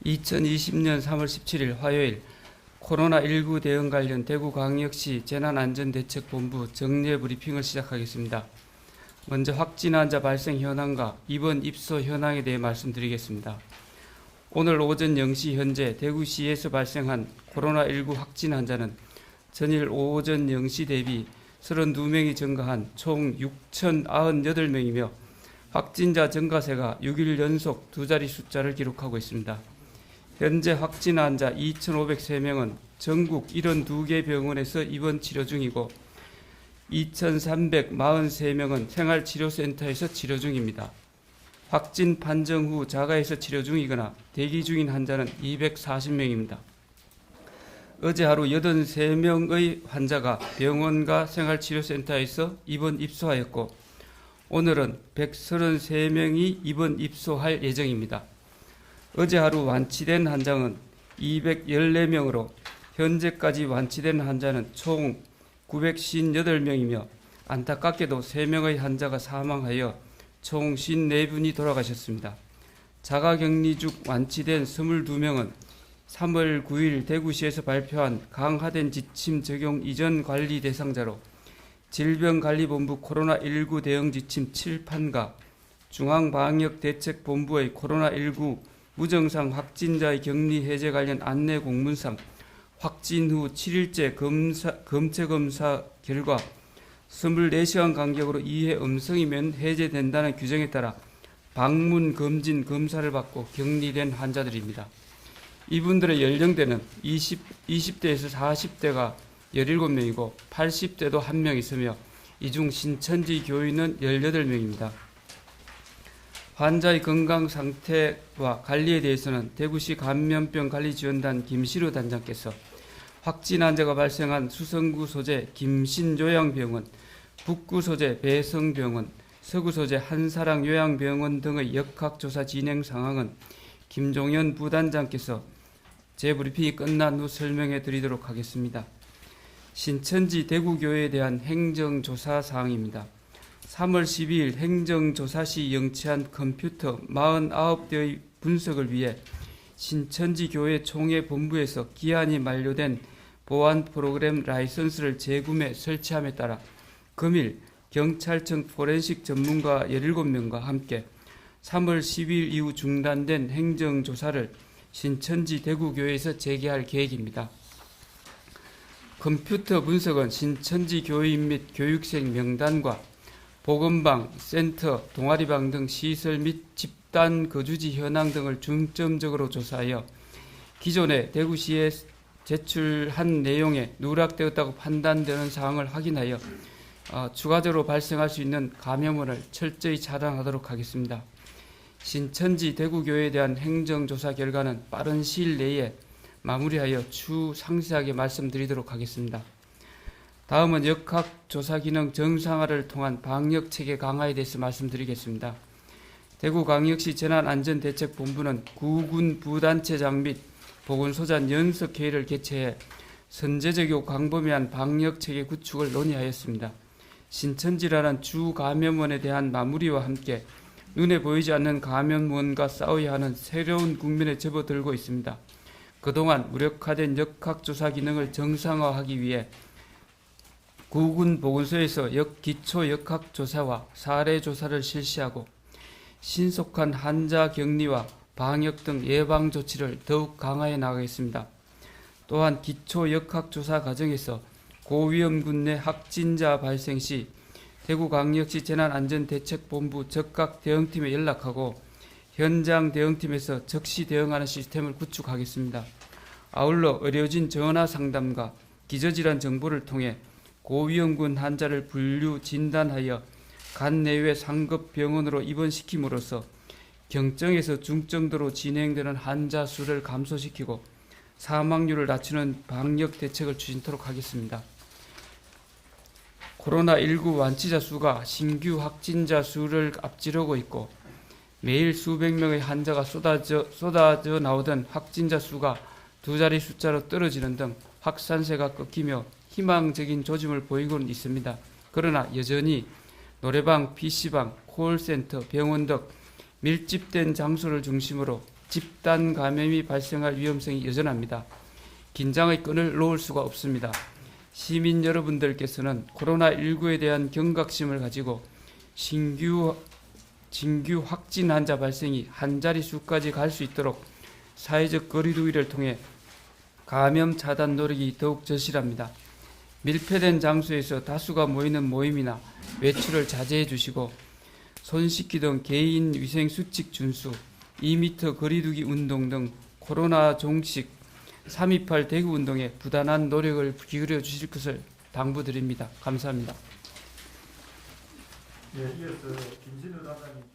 2020년 3월 17일 화요일 코로나19 대응 관련 대구광역시 재난안전대책본부 정례 브리핑을 시작하겠습니다. 먼저 확진 환자 발생 현황과 입원 입소 현황에 대해 말씀드리겠습니다. 오늘 오전 0시 현재 대구시에서 발생한 코로나19 확진 환자는 전일 오전 0시 대비 32명이 증가한 총 6,098명이며 확진자 증가세가 6일 연속 두 자리 숫자를 기록하고 있습니다. 현재 확진 환자 2,503명은 전국 72개 병원에서 입원 치료 중이고 2,343명은 생활치료센터에서 치료 중입니다. 확진 판정 후 자가에서 치료 중이거나 대기 중인 환자는 240명입니다. 어제 하루 83명의 환자가 병원과 생활치료센터에서 입원 입소하였고 오늘은 133명이 입원 입소할 예정입니다. 어제 하루 완치된 환자는 214명으로 현재까지 완치된 환자는 총 958명이며 안타깝게도 3명의 환자가 사망하여 총 54분이 돌아가셨습니다. 자가격리 중 완치된 22명은 3월 9일 대구시에서 발표한 강화된 지침 적용 이전 관리 대상자로 질병관리본부 코로나19 대응 지침 7판과 중앙방역대책본부의 코로나19 무증상 확진자의 격리 해제 관련 안내 공문상 확진 후 7일째 검체 검사 결과 24시간 간격으로 2회 음성이면 해제된다는 규정에 따라 방문 금진 검사를 받고 격리된 환자들입니다. 이분들의 연령대는 20대에서 40대가 17명이고 80대도 1명 있으며 이 중 신천지 교인은 18명입니다. 환자의 건강 상태와 관리에 대해서는 대구시 감염병관리지원단 김시루 단장께서 확진 환자가 발생한 수성구 소재 김신요양병원, 북구 소재 배성병원, 서구 소재 한사랑요양병원 등의 역학조사 진행 상황은 김종현 부단장께서 재브리핑이 끝난 후 설명해 드리도록 하겠습니다. 신천지 대구교회에 대한 행정조사 사항입니다. 3월 12일 행정조사 시 영치한 컴퓨터 49대의 분석을 위해 신천지 교회 총회 본부에서 기한이 만료된 보안 프로그램 라이선스를 재구매 설치함에 따라 금일 경찰청 포렌식 전문가 17명과 함께 3월 10일 이후 중단된 행정조사를 신천지 대구교회에서 재개할 계획입니다. 컴퓨터 분석은 신천지 교인 및 교육생 명단과 보건방, 센터, 동아리방 등 시설 및 집단 거주지 현황 등을 중점적으로 조사하여 기존에 대구시에 제출한 내용에 누락되었다고 판단되는 사항을 확인하여 추가적으로 발생할 수 있는 감염원을 철저히 차단하도록 하겠습니다. 신천지 대구교회에 대한 행정조사 결과는 빠른 시일 내에 마무리하여 추후 상세하게 말씀드리도록 하겠습니다. 다음은 역학조사 기능 정상화를 통한 방역체계 강화에 대해서 말씀드리겠습니다. 대구광역시 재난안전대책본부는 구군 부단체장 및 보건소장 연석회의를 개최해 선제적이고 광범위한 방역체계 구축을 논의하였습니다. 신천지라는 주 감염원에 대한 마무리와 함께 눈에 보이지 않는 감염원과 싸워야 하는 새로운 국면에 접어들고 있습니다. 그동안 무력화된 역학조사 기능을 정상화하기 위해 구군 보건소에서 기초 역학조사와 사례조사를 실시하고 신속한 환자 격리와 방역 등 예방조치를 더욱 강화해 나가겠습니다. 또한 기초 역학조사 과정에서 고위험군 내 확진자 발생 시 대구광역시 재난안전대책본부 적각 대응팀에 연락하고 현장 대응팀에서 즉시 대응하는 시스템을 구축하겠습니다. 아울러 의료진 전화 상담과 기저질환 정보를 통해 고위험군 환자를 분류 진단하여 간 내외 상급 병원으로 입원시킴으로써 경증에서 중증도로 진행되는 환자 수를 감소시키고 사망률을 낮추는 방역 대책을 추진토록 하겠습니다. 코로나19 완치자 수가 신규 확진자 수를 앞지르고 있고 매일 수백 명의 환자가 쏟아져 나오던 확진자 수가 두 자리 숫자로 떨어지는 등 확산세가 꺾이며 희망적인 조짐을 보이고는 있습니다. 그러나 여전히 노래방, PC방, 콜센터, 병원 등 밀집된 장소를 중심으로 집단 감염이 발생할 위험성이 여전합니다. 긴장의 끈을 놓을 수가 없습니다. 시민 여러분들께서는 코로나19에 대한 경각심을 가지고 진규 확진 환자 발생이 한 자릿수까지 갈 수 있도록 사회적 거리두기를 통해 감염 차단 노력이 더욱 절실합니다. 밀폐된 장소에서 다수가 모이는 모임이나 외출을 자제해 주시고 손 씻기 등 개인 위생 수칙 준수, 2m 거리두기 운동 등 코로나 종식 3.28 대구 운동에 부단한 노력을 기울여 주실 것을 당부드립니다. 감사합니다. 예, 이어서 김진우 단장님.